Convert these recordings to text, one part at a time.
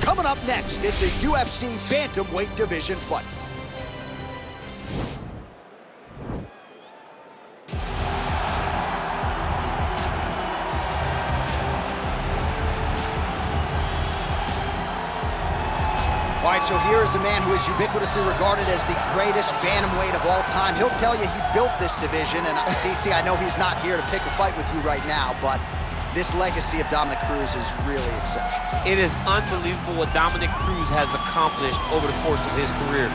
Coming up next, it's a UFC bantamweight division fight. All right, so here is a man who is ubiquitously regarded as the greatest bantamweight of all time. He'll tell you he built this division, and DC, I know he's not here to pick a fight with you right now, but this legacy of Dominick Cruz is really exceptional. It is unbelievable what Dominick Cruz has accomplished over the course of his career.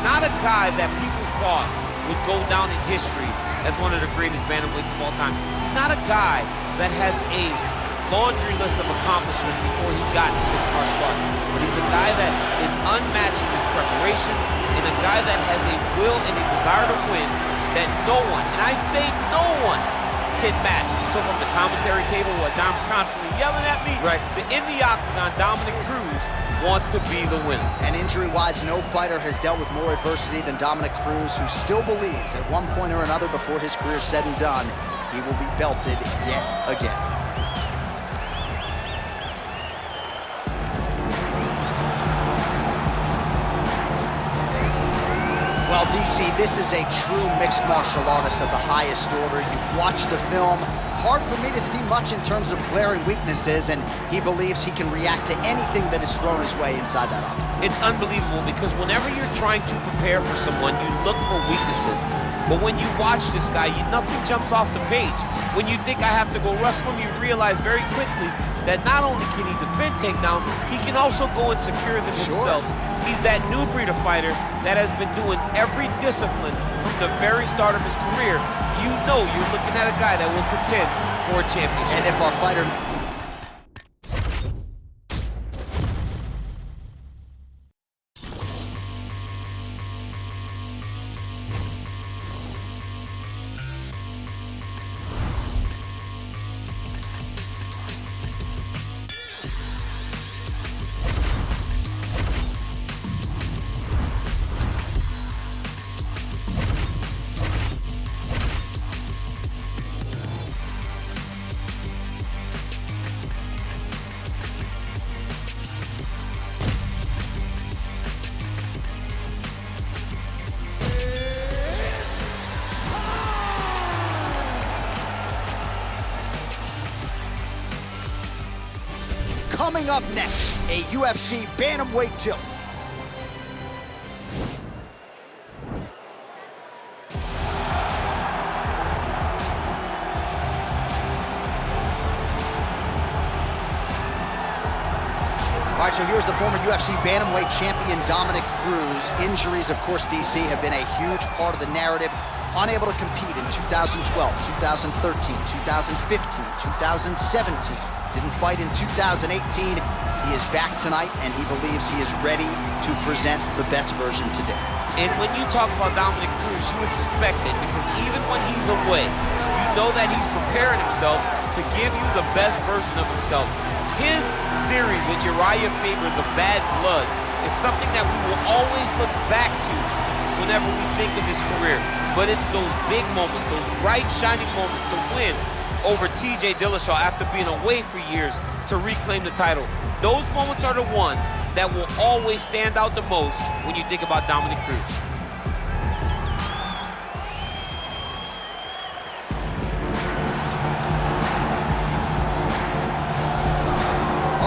Not a guy that people thought would go down in history as one of the greatest bantamweights of all time. He's not a guy that has a laundry list of accomplishments before he got to this martial art. But he's a guy that is unmatched in his preparation, and a guy that has a will and a desire to win that no one, and I say no one, can match. So from the commentary table, where Dom's constantly yelling at me, right, to in the octagon, Dominick Cruz wants to be the winner. And injury-wise, no fighter has dealt with more adversity than Dominick Cruz, who still believes at one point or another before his career is said and done, he will be belted yet again. Well, DC, this is a true mixed martial artist of the highest order. You've watched the film. Hard for me to see much in terms of glaring weaknesses, and he believes he can react to anything that is thrown his way inside that octagon. It's unbelievable because whenever you're trying to prepare for someone, you look for weaknesses. But when you watch this guy, nothing jumps off the page. When you think I have to go wrestle him, you realize very quickly that not only can he defend takedowns, he can also go and secure them himself. He's that new breed of fighter that has been doing every discipline from the very start of his career. You know you're looking at a guy that will contend for a championship. And if our fighter... Coming up next, a UFC bantamweight tilt. All right, so here's the former UFC bantamweight champion, Dominick Cruz. Injuries, of course, DC, have been a huge part of the narrative. Unable to compete in 2012, 2013, 2015, 2017. Didn't fight in 2018. He is back tonight, and he believes he is ready to present the best version today. And when you talk about Dominick Cruz, you expect it, because even when he's away, you know that he's preparing himself to give you the best version of himself. His series with Uriah Faber, The Bad Blood, is something that we will always look back to whenever we think of his career. But it's those big moments, those bright, shining moments to win over TJ Dillashaw after being away for years to reclaim the title. Those moments are the ones that will always stand out the most when you think about Dominick Cruz.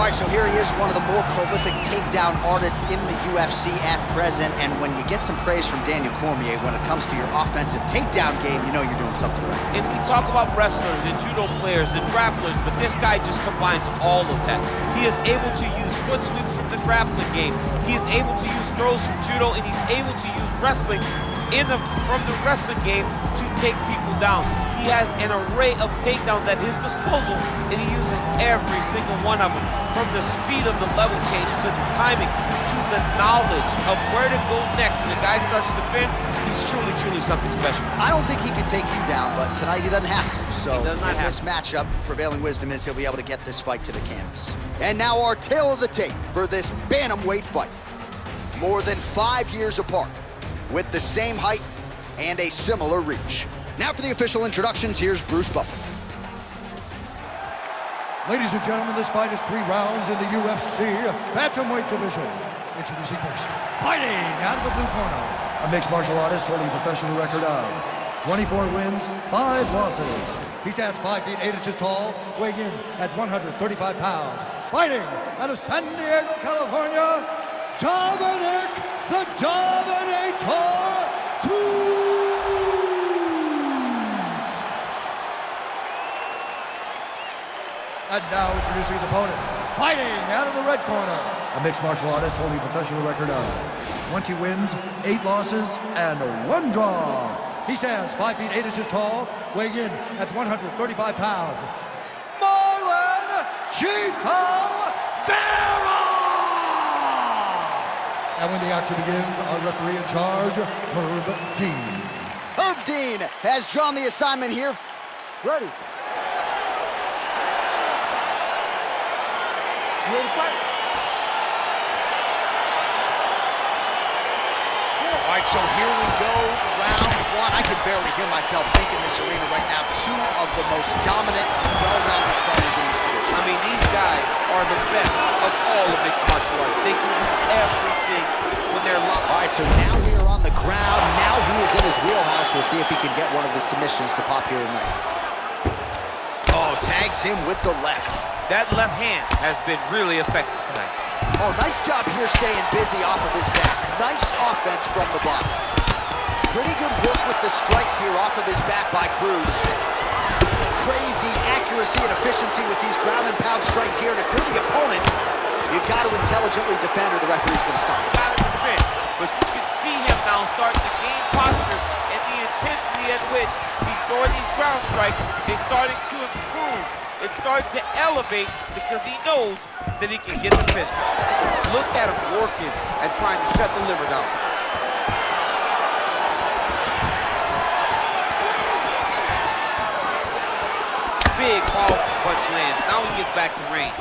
All right, so here he is, one of the more prolific takedown artists in the UFC at present. And when you get some praise from Daniel Cormier when it comes to your offensive takedown game, you know you're doing something right. And we talk about wrestlers and judo players and grapplers, but this guy just combines all of that. He is able to use foot sweeps from the grappling game. He is able to use throws from judo, and he's able to use wrestling from the wrestling game to take people down. He has an array of takedowns at his disposal, and he uses every single one of them. From the speed of the level change, to the timing, to the knowledge of where to go next. When the guy starts to defend, he's truly, truly something special. I don't think he could take you down, but tonight he doesn't have to. So in this matchup, prevailing wisdom is he'll be able to get this fight to the canvas. And now our tale of the tape for this bantamweight fight. More than 5 years apart, with the same height and a similar reach. Now for the official introductions, here's Bruce Buffer. Ladies and gentlemen, this fight is 3 rounds in the UFC bantamweight division. Introducing first, fighting out of the blue corner, a mixed martial artist holding a professional record of 24 wins, 5 losses. He stands 5 feet 8 inches tall, weighing in at 135 pounds. Fighting out of San Diego, California, Dominick the Dominator Cruz. And now introducing his opponent, fighting out of the red corner, a mixed martial artist holding a professional record of 20 wins, 8 losses, and 1 draw. He stands 5 feet 8 inches tall, weighing in at 135 pounds. Marlon Vera! And when the action begins, our referee in charge, Herb Dean. Herb Dean has drawn the assignment here. Ready. All right, so here we go, round 1. I can barely hear myself think in this arena right now. 2 of the most dominant, well-rounded fighters in this division. I mean, these guys are the best of all of mixed martial arts. They can do everything when they're locked. All right, so now we are on the ground. Now he is in his wheelhouse. We'll see if he can get one of his submissions to pop here tonight. Oh, tags him with the left. That left hand has been really effective tonight. Oh, nice job here staying busy off of his back. Nice offense from the bottom. Pretty good work with the strikes here off of his back by Cruz. Crazy accuracy and efficiency with these ground and pound strikes here. And if you're the opponent, you've got to intelligently defend or the referee's going to stop it. Got to defend, but you can see him now starting to gain posture, and the intensity at which he's throwing these ground strikes is starting to improve. It's starting to elevate because he knows that he can get the finish. Look at him working and trying to shut the liver down. Big, powerful punch lands. Now he gets back to range.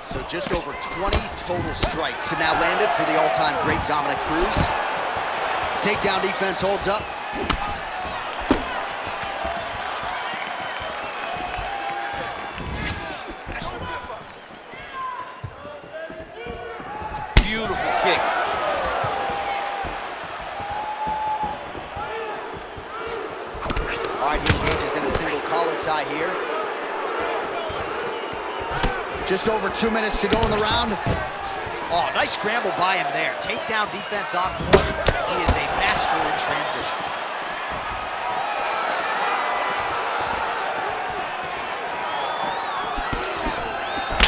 So just over 20 total strikes have now landed for the all-time great Dominick Cruz. Takedown defense holds up. Beautiful kick. All right, he engages in a single collar tie here. Just over 2 minutes to go in the round. Oh, nice scramble by him there. Takedown defense on point. He is a master in transition.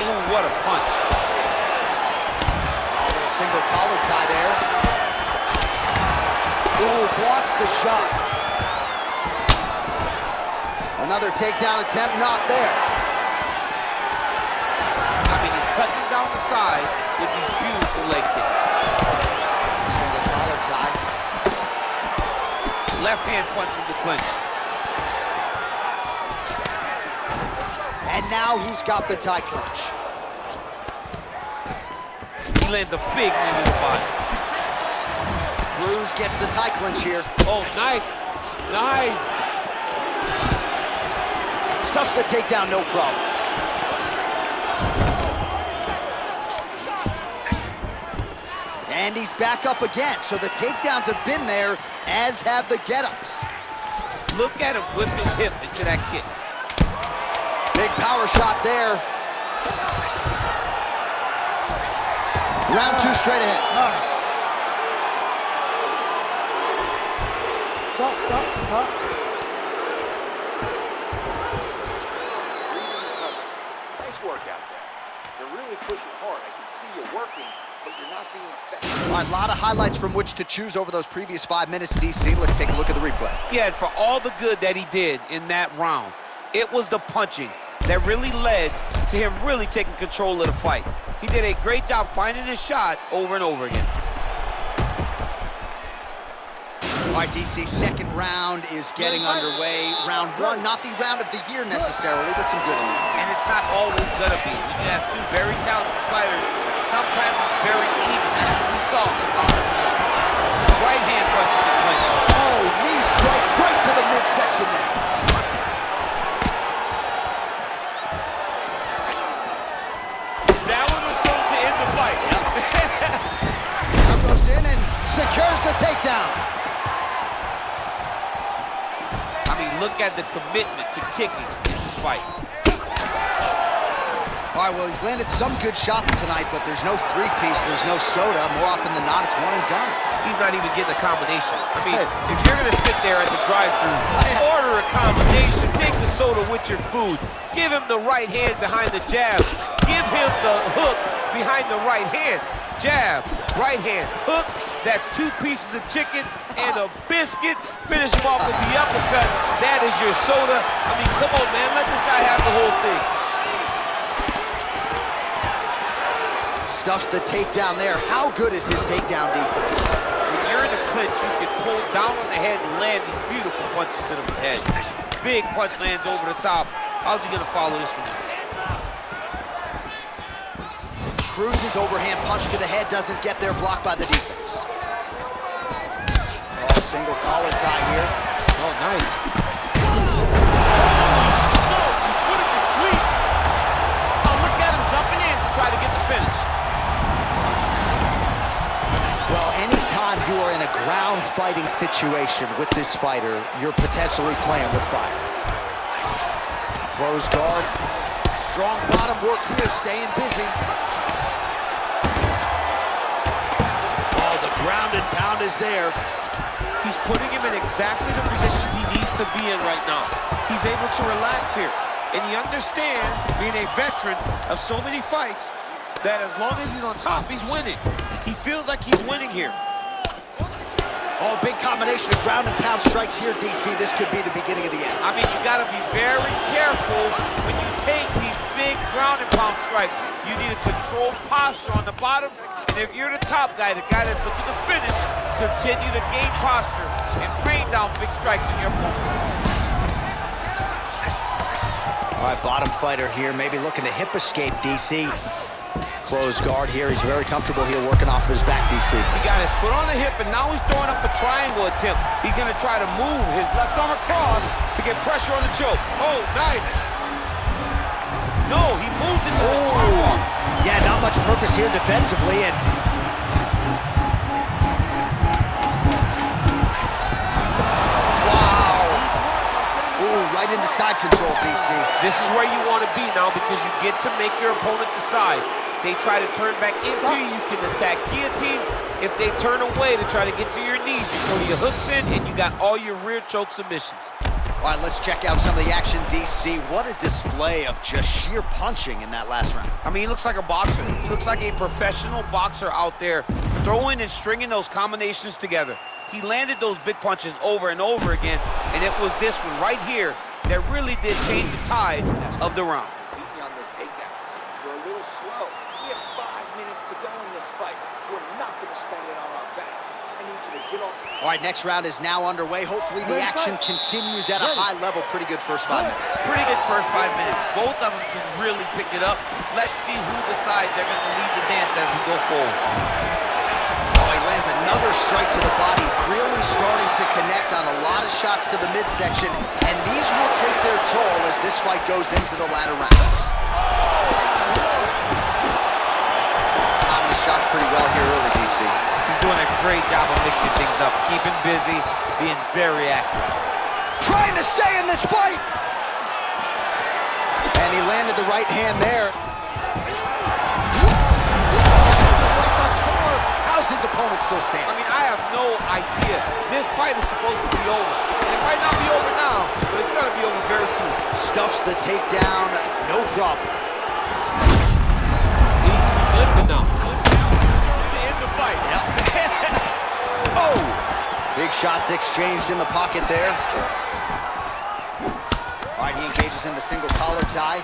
Ooh, what a punch. A little single collar tie there. Ooh, blocks the shot. Another takedown attempt, not there. I mean, he's cutting down the size with these beautiful leg kicks. Single collar tie. Left hand punch with the clinch. And now he's got the tie clinch. He lands a big knee to the body. Cruz gets the tie clinch here. Oh, nice. Nice. Stuffs the takedown, no problem. And he's back up again. So the takedowns have been there, as have the get-ups. Look at him whip his hip into that kick. Big power shot there. Round 2 straight ahead. Stop. Nice work out there. You're really pushing hard. I can see you're working, but you're not being effective. All right, a lot of highlights from which to choose over those previous 5 minutes, DC. Let's take a look at the replay. Yeah, and for all the good that he did in that round, it was the punching that really led to him really taking control of the fight. He did a great job finding his shot over and over again. All right, DC, second round is getting underway. Round 1, not the round of the year necessarily, but some good in it. And it's not always gonna be. When you have 2 very talented fighters, sometimes it's very even, as we saw in round 1. Right hand punch in the clinch. Oh, knee strike right to the midsection there. and secures the takedown. I mean, look at the commitment to kicking in this fight. All right, well, he's landed some good shots tonight, but there's no three-piece, there's no soda. More often than not, it's one and done. He's not even getting a combination. I mean, if you're gonna sit there at the drive-thru, order a combination, take the soda with your food, give him the right hand behind the jab, give him the hook behind the right hand, jab, right hand, hook, that's 2 pieces of chicken and a biscuit, finish him off with the uppercut, that is your soda. I mean, come on, man, let this guy have the whole thing. Stuffs the takedown there. How good is his takedown defense? When you're in the clinch, you can pull down on the head and land these beautiful punches to the head. Big punch lands over the top. How's he gonna follow this one up? Cruz's overhand punch to the head doesn't get there, blocked by the defense. Oh, single collar tie here. Oh, nice. Put him to sleep. Oh, look at him jumping in to try to get the finish. Well, anytime you are in a ground fighting situation with this fighter, you're potentially playing with fire. Close guard. Strong bottom work here, staying busy. Oh, the ground and pound is there. He's putting him in exactly the positions he needs to be in right now. He's able to relax here. And he understands, being a veteran of so many fights, that as long as he's on top, he's winning. He feels like he's winning here. Oh, big combination of ground and pound strikes here, DC. This could be the beginning of the end. I mean, you gotta be very careful when you take these big ground and pound strikes. You need a controlled posture on the bottom. And if you're the top guy, the guy that's looking to finish, continue to gain posture and rain down big strikes on your opponent. All right, bottom fighter here, maybe looking to hip escape, DC. Close guard here. He's very comfortable here working off of his back, DC. He got his foot on the hip, and now he's throwing up a triangle attempt. He's going to try to move his left arm across to get pressure on the choke. Oh, nice. No, he moves into a arm walk. Yeah, not much purpose here defensively, and right into side control, DC. This is where you want to be now because you get to make your opponent decide. They try to turn back into you, you can attack guillotine. If they turn away to try to get to your knees, you throw your hooks in and you got all your rear choke submissions. All right, let's check out some of the action, DC. What a display of just sheer punching in that last round. I mean, he looks like a boxer. He looks like a professional boxer out there throwing and stringing those combinations together. He landed those big punches over and over again, and it was this one right here that really did change the tide of the round. Beat me on those takedowns. You're a little slow. We have 5 minutes to go in this fight. We're not going to spend it on our back. I need you to get off. All right, next round is now underway. Hopefully the action continues at a high level. Pretty good first 5 minutes. Pretty good first 5 minutes. Both of them can really pick it up. Let's see who decides they're going to lead the dance as we go forward. Oh, he lands another strike to the body, really starting to connect on a lot of shots to the midsection, and these will take their toll as this fight goes into the latter rounds. Timing the shots pretty well here early, DC. He's doing a great job of mixing things up, keeping busy, being very active. Trying to stay in this fight! And he landed the right hand there. How's his opponent still standing? I mean, I have no idea. This fight is supposed to be over. And it might not be over now, but it's going to be over very soon. Stuffs the takedown, no problem. He's flipping now. To end the fight. Yep. Oh! Big shots exchanged in the pocket there. All right, he engages in the single collar tie.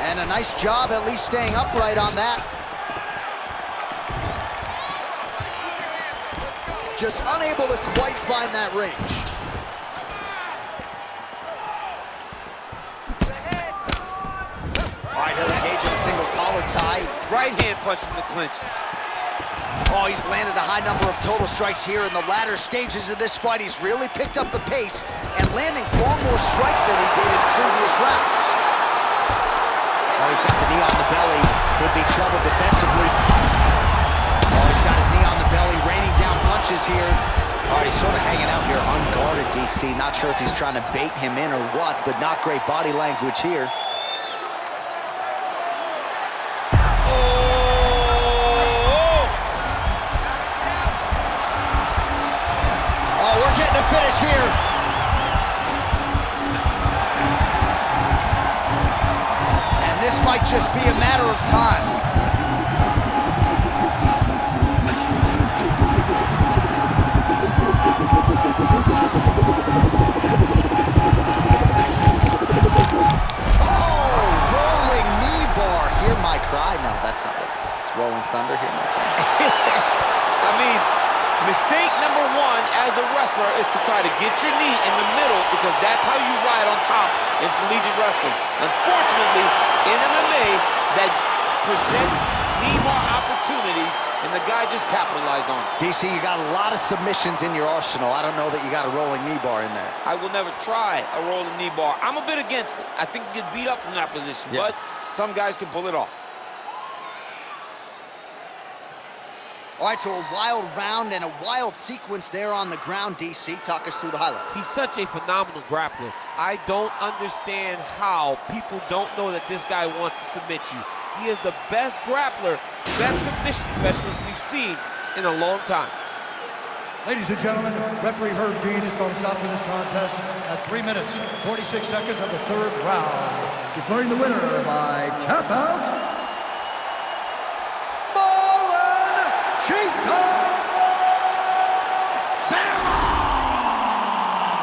And a nice job at least staying upright on that. Just unable to quite find that range. All right, he'll engage in a single collar tie. Right hand punch from the clinch. Oh, he's landed a high number of total strikes here in the latter stages of this fight. He's really picked up the pace and landing far more strikes than he did in previous rounds. Oh, he's got the knee on the belly. Could be trouble defensively. Oh, he's got his knee finishes here. All right, he's sort of hanging out here unguarded, DC. Not sure if he's trying to bait him in or what, but not great body language here. Oh, we're getting a finish here. And this might just be a matter of time. No, that's not what it is. Rolling Thunder here. I mean, mistake number one as a wrestler is to try to get your knee in the middle because that's how you ride on top in collegiate wrestling. Unfortunately, in MMA, that presents knee bar opportunities, and the guy just capitalized on it. DC, you got a lot of submissions in your arsenal. I don't know that you got a rolling knee bar in there. I will never try a rolling knee bar. I'm a bit against it. I think you get beat up from that position, but some guys can pull it off. All right, so a wild round and a wild sequence there on the ground, DC. Talk us through the highlight. He's such a phenomenal grappler. I don't understand how people don't know that this guy wants to submit you. He is the best grappler, best submission specialist we've seen in a long time. Ladies and gentlemen, referee Herb Dean is going to stop this contest at 3 minutes, 46 seconds of the third round. Declaring the winner by tap out,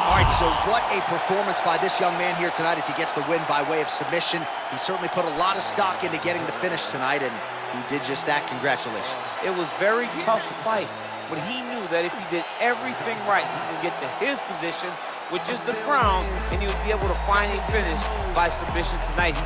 All right, so what a performance by this young man here tonight as he gets the win by way of submission. He certainly put a lot of stock into getting the finish tonight, and he did just that. Congratulations. It was a very tough fight, but he knew that if he did everything right, he would get to his position, which is the crown, and he would be able to find a finish by submission tonight.